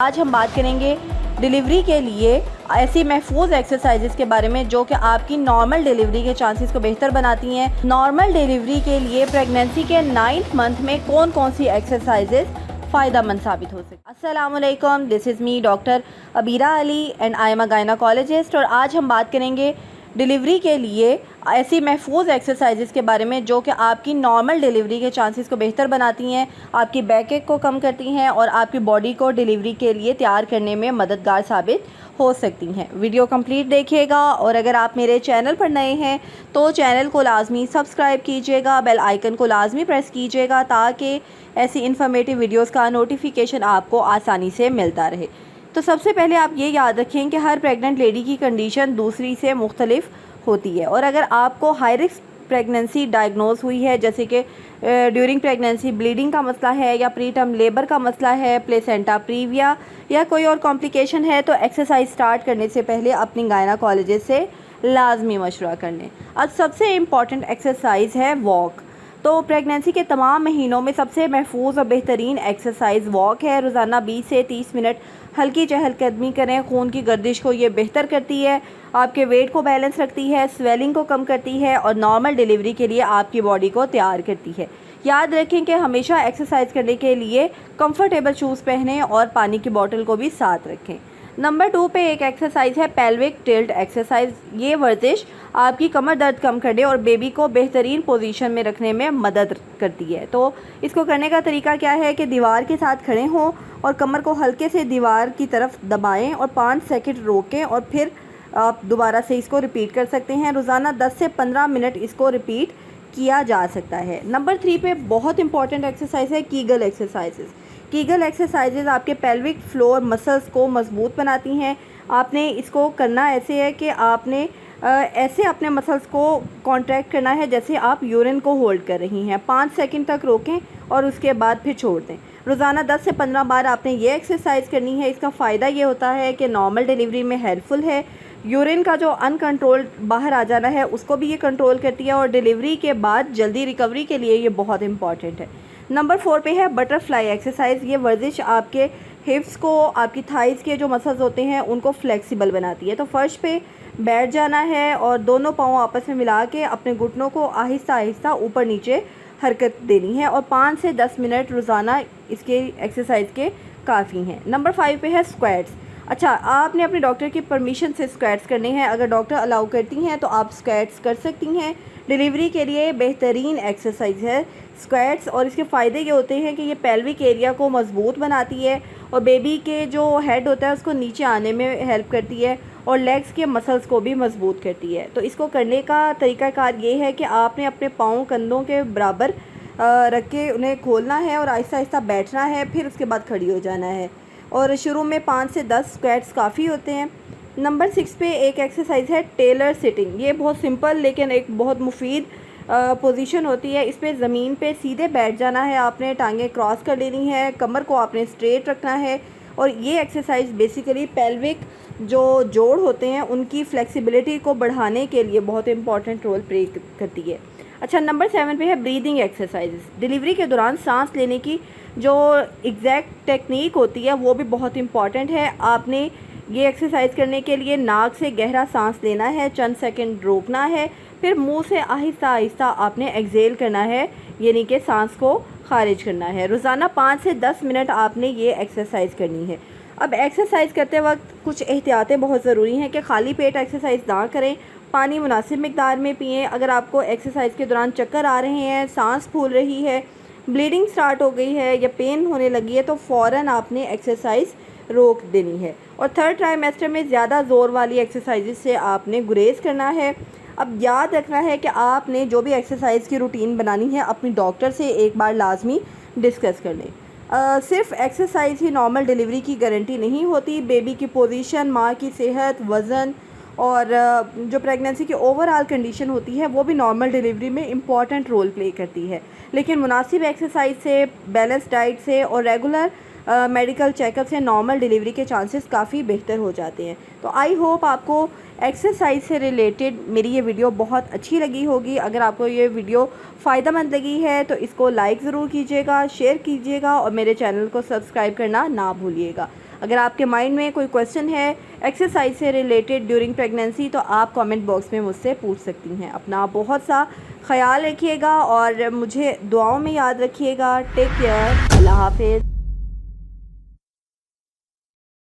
आज हम बात करेंगे डिलीवरी के लिए ऐसी महफूज एक्सरसाइजेस के बारे में जो कि आपकी नॉर्मल डिलीवरी के चांसेस को बेहतर बनाती हैं। नॉर्मल डिलीवरी के लिए प्रेगनेंसी के 9th मंथ में कौन कौन सी एक्सरसाइजेस फ़ायदेमंद साबित हो सकती है। अस्सलाम वालेकुम, this is me doctor Abira Ali and I am a gynaecologist. और आज हम बात करेंगे डिलीवरी के लिए ऐसी महफूज एक्सरसाइजेस के बारे में जो कि आपकी नॉर्मल डिलीवरी के चांसेस को बेहतर बनाती हैं, आपकी बैक एक को कम करती हैं और आपकी बॉडी को डिलीवरी के लिए तैयार करने में मददगार साबित हो सकती हैं। वीडियो कंप्लीट देखिएगा और अगर आप मेरे चैनल पर नए हैं तो चैनल को लाजमी सब्सक्राइब कीजिएगा, बेल आइकन को लाजमी प्रेस कीजिएगा ताकि ऐसी इन्फॉर्मेटिव वीडियोज़ का नोटिफिकेशन आपको आसानी से मिलता रहे। तो सबसे पहले आप ये याद रखें कि हर प्रेग्नेंट लेडी की कंडीशन दूसरी से मुख्तलिफ होती है और अगर आपको हाई रिस्क प्रेगनेंसी डायग्नोज हुई है, जैसे कि ड्यूरिंग प्रेगनेंसी ब्लीडिंग का मसला है या प्री टर्म लेबर का मसला है, प्लेसेंटा प्रीविया या कोई और कॉम्प्लिकेशन है, तो एक्सरसाइज स्टार्ट करने से पहले अपनी गायनाकोलॉजिस्ट से लाजमी मशवरा कर लें। अब सबसे इम्पॉर्टेंट एक्सरसाइज है वॉक। तो प्रेगनेंसी के तमाम महीनों में सबसे महफूज और बेहतरीन एक्सरसाइज वॉक है। रोज़ाना 20 से 30 मिनट हल्की चहलकदमी करें। खून की गर्दिश को ये बेहतर करती है, आपके वेट को बैलेंस रखती है, स्वेलिंग को कम करती है और नॉर्मल डिलीवरी के लिए आपकी बॉडी को तैयार करती है। याद रखें कि हमेशा एक्सरसाइज करने के लिए कंफर्टेबल शूज़ पहनें और पानी की बोतल को भी साथ रखें। नंबर 2 पे एक एक्सरसाइज है पेल्विक टिल्ट एक्सरसाइज। ये वर्जिश आपकी कमर दर्द कम करने और बेबी को बेहतरीन पोजीशन में रखने में मदद करती है। तो इसको करने का तरीका क्या है कि दीवार के साथ खड़े हों और कमर को हल्के से दीवार की तरफ दबाएं और 5 सेकंड रोकें और फिर आप दोबारा से इसको रिपीट कर सकते हैं। रोज़ाना 10 से 15 मिनट इसको रिपीट किया जा सकता है। नंबर 3 पे बहुत इंपॉर्टेंट एक्सरसाइज है कीगल एक्सरसाइजेज़। कीगल एक्सरसाइजेज आपके पेल्विक फ्लोर मसल्स को मजबूत बनाती हैं। आपने इसको करना ऐसे है कि आपने ऐसे अपने मसल्स को कॉन्ट्रैक्ट करना है जैसे आप यूरिन को होल्ड कर रही हैं। 5 सेकंड तक रोकें और उसके बाद फिर छोड़ दें। रोज़ाना 10 से 15 बार आपने ये एक्सरसाइज करनी है। इसका फ़ायदा ये होता है कि नॉर्मल डिलीवरी में हेल्पफुल है, यूरिन का जो अनकंट्रोल्ड बाहर आ जाना है उसको भी ये कंट्रोल करती है और डिलीवरी के बाद जल्दी रिकवरी के लिए ये बहुत इंपॉर्टेंट है। नंबर 4 पे है बटरफ्लाई एक्सरसाइज। ये वर्जिश आपके हिप्स को, आपकी थाइज़ के जो मसल्स होते हैं उनको फ्लेक्सिबल बनाती है। तो फर्श पे बैठ जाना है और दोनों पाँव आपस में मिला के अपने घुटनों को आहिस्ता आहिस्ता ऊपर नीचे हरकत देनी है और 5 से 10 मिनट रोज़ाना इसके एक्सरसाइज के काफ़ी हैं। नंबर 5 पे है स्क्वैट्स। अच्छा, आपने अपने डॉक्टर की परमिशन से स्क्वैट्स करने हैं। अगर डॉक्टर अलाउ करती हैं तो आप स्क्वैट्स कर सकती हैं। डिलीवरी के लिए बेहतरीन एक्सरसाइज है स्क्वैट्स और इसके फ़ायदे ये होते हैं कि ये पेल्विक एरिया को मजबूत बनाती है और बेबी के जो हेड होता है उसको नीचे आने में हेल्प करती है और लेग्स के मसल्स को भी मजबूत करती है। तो इसको करने का तरीक़ाकार ये है कि आपने अपने पाँव कंधों के बराबर रख के उन्हें खोलना है और आहिस्ता आहिस्ता बैठना है, फिर उसके बाद खड़ी हो जाना है और शुरू में 5 से 10 स्क्वैट्स काफ़ी होते हैं। नंबर 6 पे एक एक्सरसाइज है टेलर सिटिंग। ये बहुत सिंपल लेकिन एक बहुत मुफीद पोजीशन होती है। इस पर ज़मीन पे सीधे बैठ जाना है, आपने टांगें क्रॉस कर लेनी है, कमर को आपने स्ट्रेट रखना है और ये एक्सरसाइज बेसिकली पेल्विक जो जोड़ होते हैं उनकी फ्लेक्सिबिलिटी को बढ़ाने के लिए बहुत इंपॉर्टेंट रोल प्ले करती है। अच्छा, नंबर 7 पे है ब्रीदिंग एक्सरसाइजेस। डिलीवरी के दौरान सांस लेने की जो एग्जैक्ट टेक्निक होती है वो भी बहुत इंपॉर्टेंट है। आपने ये एक्सरसाइज करने के लिए नाक से गहरा सांस लेना है, चंद सेकंड रोकना है, फिर मुंह से आहिस्ता आहिस्ता आपने एक्सेल करना है, यानी कि सांस को खारिज करना है। रोज़ाना 5 से 10 मिनट आपने ये एक्सरसाइज करनी है। अब एक्सरसाइज करते वक्त कुछ एहतियातें बहुत ज़रूरी हैं कि खाली पेट एक्सरसाइज ना करें, पानी मुनासिब मिकदार में पिएँ। अगर आपको एक्सरसाइज के दौरान चक्कर आ रहे हैं, सांस फूल रही है, ब्लीडिंग स्टार्ट हो गई है या पेन होने लगी है तो फ़ौरन आपने एक्सरसाइज रोक देनी है। और 3rd ट्राइमेस्टर में ज़्यादा ज़ोर वाली एक्सरसाइज से आपने गुरेज करना है। अब याद रखना है कि आपने जो भी एक्सरसाइज की रूटीन बनानी है अपनी डॉक्टर से एक बार लाजमी डिस्कस कर लें। सिर्फ एक्सरसाइज ही नॉर्मल डिलीवरी की गारंटी नहीं होती। बेबी की पोजीशन, माँ की सेहत, वज़न और जो प्रेगनेंसी की ओवरऑल कंडीशन होती है वो भी नॉर्मल डिलीवरी में इम्पॉर्टेंट रोल प्ले करती है। लेकिन मुनासिब एक्सरसाइज से, बैलेंस डाइट से और रेगुलर मेडिकल चेकअप से नॉर्मल डिलीवरी के चांसेस काफ़ी बेहतर हो जाते हैं। तो आई होप आपको एक्सरसाइज से रिलेटेड मेरी ये वीडियो बहुत अच्छी लगी होगी। अगर आपको ये वीडियो फ़ायदेमंद लगी है तो इसको लाइक ज़रूर कीजिएगा, शेयर कीजिएगा और मेरे चैनल को सब्सक्राइब करना ना भूलिएगा। अगर आपके माइंड में कोई क्वेश्चन है एक्सरसाइज से रिलेटेड ड्यूरिंग प्रेगनेंसी तो आप कमेंट बॉक्स में मुझसे पूछ सकती हैं। अपना बहुत सा ख्याल रखिएगा और मुझे दुआओं में याद रखिएगा। Take care. अल्लाह हाफिज़।